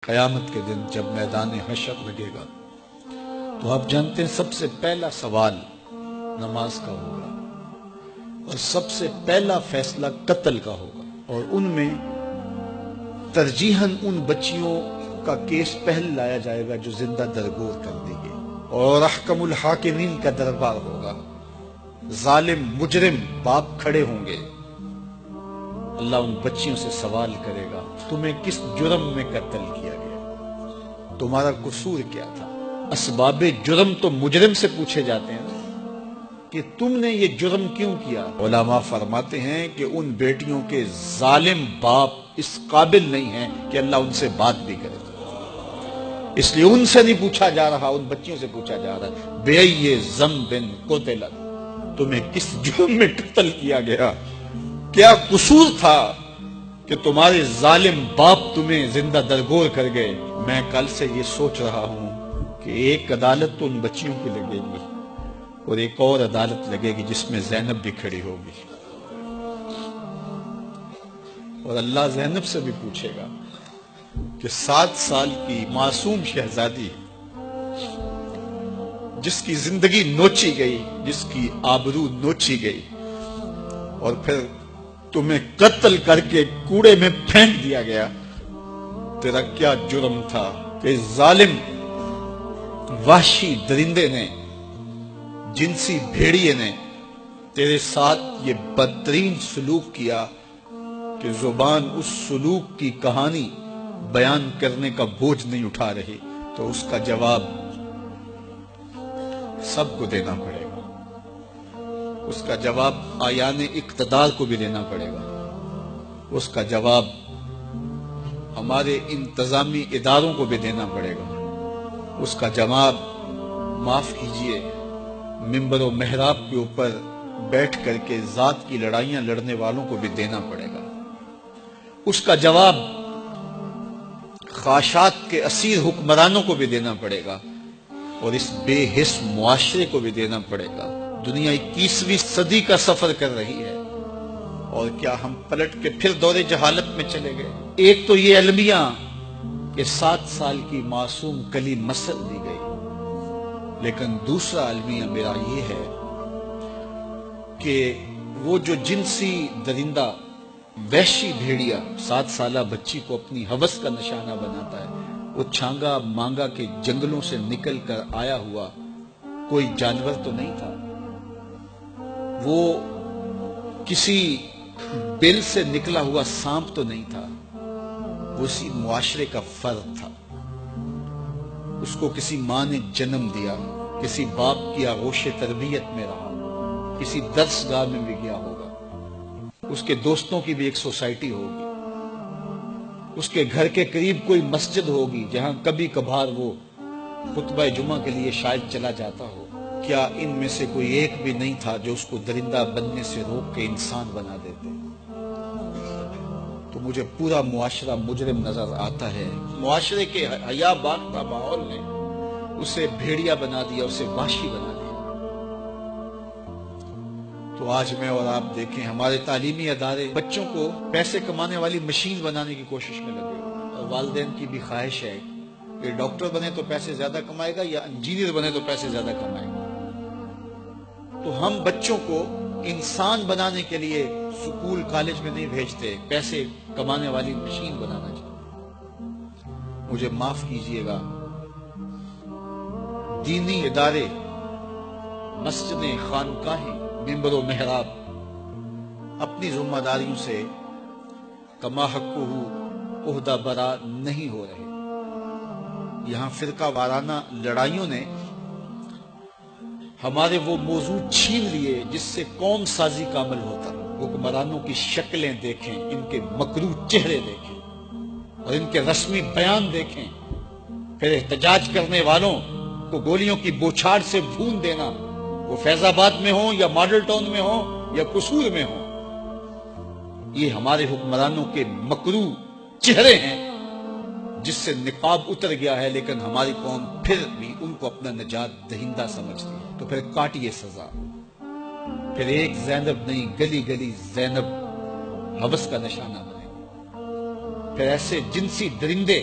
قیامت کے دن جب میدان حشر لگے گا تو آپ جانتے ہیں سب سے پہلا سوال نماز کا ہوگا اور سب سے پہلا فیصلہ قتل کا ہوگا، اور ان میں ترجیحاً ان بچیوں کا کیس پہلے لایا جائے گا جو زندہ درگور کر دی گئی، اور احکم الحاکمین کا دربار ہوگا۔ ظالم مجرم باپ کھڑے ہوں گے، اللہ ان بچیوں سے سوال کرے گا تمہیں کس جرم میں قتل کیا گیا، تمہارا قصور کیا تھا؟ اسباب جرم تو مجرم سے پوچھے جاتے ہیں کہ تم نے یہ جرم کیوں کیا۔ علماء فرماتے ہیں کہ ان بیٹیوں کے ظالم باپ اس قابل نہیں ہیں کہ اللہ ان سے بات بھی کرے، اس لیے ان سے نہیں پوچھا جا رہا، ان بچیوں سے پوچھا جا رہا ہے بِأَيِّ ذَنبٍ قُتِلَتْ، تمہیں کس جرم میں قتل کیا گیا، کیا قصور تھا کہ تمہارے ظالم باپ تمہیں زندہ درگور کر گئے۔ میں کل سے یہ سوچ رہا ہوں کہ ایک عدالت تو ان بچیوں کی لگے گی اور ایک اور عدالت لگے گی جس میں زینب بھی کھڑی ہوگی، اور اللہ زینب سے بھی پوچھے گا کہ 7 سال کی معصوم شہزادی جس کی زندگی نوچی گئی، جس کی آبرو نوچی گئی، اور پھر تمہیں قتل کر کے کوڑے میں پھینک دیا گیا، تیرا کیا جرم تھا کہ ظالم وحشی درندے نے، جنسی بھیڑیے نے تیرے ساتھ یہ بدترین سلوک کیا کہ زبان اس سلوک کی کہانی بیان کرنے کا بوجھ نہیں اٹھا رہی، تو اس کا جواب سب کو دینا پڑے گا، اس کا جواب آیان اقتدار کو بھی دینا پڑے گا، اس کا جواب ہمارے انتظامی اداروں کو بھی دینا پڑے گا، اس کا جواب معاف کیجئے منبر و محراب کے اوپر بیٹھ کر کے ذات کی لڑائیاں لڑنے والوں کو بھی دینا پڑے گا، اس کا جواب خواہشات کے اسیر حکمرانوں کو بھی دینا پڑے گا، اور اس بے حس معاشرے کو بھی دینا پڑے گا۔ دنیا 21ویں صدی کا سفر کر رہی ہے، اور کیا ہم پلٹ کے پھر دور جہالت میں چلے گئے؟ ایک تو یہ المیہ کہ 7 سال کی معصوم کلی مسل دی گئی، لیکن دوسرا المیہ میرا یہ ہے کہ وہ جو جنسی درندہ وحشی بھیڑیا 7 سالہ بچی کو اپنی ہوس کا نشانہ بناتا ہے، وہ چھانگا مانگا کے جنگلوں سے نکل کر آیا ہوا کوئی جانور تو نہیں تھا، وہ کسی بل سے نکلا ہوا سانپ تو نہیں تھا، وہ اسی معاشرے کا فرد تھا۔ اس کو کسی ماں نے جنم دیا، کسی باپ کی آغوش تربیت میں رہا، کسی درس گاہ میں بھی گیا ہوگا، اس کے دوستوں کی بھی ایک سوسائٹی ہوگی، اس کے گھر کے قریب کوئی مسجد ہوگی جہاں کبھی کبھار وہ خطبہ جمعہ کے لیے شاید چلا جاتا ہو۔ کیا ان میں سے کوئی ایک بھی نہیں تھا جو اس کو درندہ بننے سے روک کے انسان بنا دیتے؟ تو مجھے پورا معاشرہ مجرم نظر آتا ہے۔ معاشرے کے حیا باختہ ماحول نے اسے بھیڑیا بنا دیا، اسے وحشی بنا دیا۔ تو آج میں اور آپ دیکھیں ہمارے تعلیمی ادارے بچوں کو پیسے کمانے والی مشین بنانے کی کوشش میں لگے ہوئے، اور والدین کی بھی خواہش ہے کہ ڈاکٹر بنے تو پیسے زیادہ کمائے گا یا انجینئر بنے تو پیسے زیادہ کمائے گا۔ تو ہم بچوں کو انسان بنانے کے لیے سکول کالج میں نہیں بھیجتے، پیسے کمانے والی مشین بنانا چاہتے۔ مجھے معاف کیجئے گا، دینی ادارے، مسجدیں، خانقاہیں، منبر و محراب اپنی ذمہ داریوں سے کما حقہ عہدہ برا نہیں ہو رہے۔ یہاں فرقہ وارانہ لڑائیوں نے ہمارے وہ موضوع چھین لیے جس سے قوم سازی کا عمل ہوتا۔ حکمرانوں کی شکلیں دیکھیں، ان کے مکروہ چہرے دیکھیں، اور ان کے رسمی بیان دیکھیں، پھر احتجاج کرنے والوں کو گولیوں کی بوچھاڑ سے بھون دینا، وہ فیض آباد میں ہوں یا ماڈل ٹاؤن میں ہوں یا قصور میں ہوں۔ یہ ہمارے حکمرانوں کے مکروہ چہرے ہیں جس سے نقاب اتر گیا ہے، لیکن ہماری قوم پھر بھی ان کو اپنا نجات دہندہ سمجھتی ہے۔ تو پھر کاٹیے سزا، پھر ایک زینب نہیں گلی گلی زینب ہوس کا نشانہ بنے، پھر ایسے جنسی درندے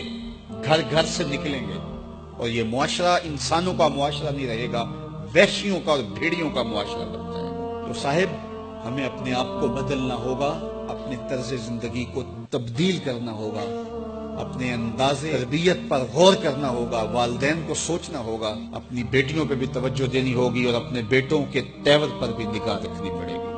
گھر گھر سے نکلیں گے اور یہ معاشرہ انسانوں کا معاشرہ نہیں رہے گا، وحشیوں کا اور بھیڑیوں کا معاشرہ بنتا ہے۔ تو صاحب ہمیں اپنے آپ کو بدلنا ہوگا، اپنے طرز زندگی کو تبدیل کرنا ہوگا، اپنے انداز تربیت پر غور کرنا ہوگا، والدین کو سوچنا ہوگا، اپنی بیٹیوں پہ بھی توجہ دینی ہوگی اور اپنے بیٹوں کے تیور پر بھی نگاہ رکھنی پڑے گی۔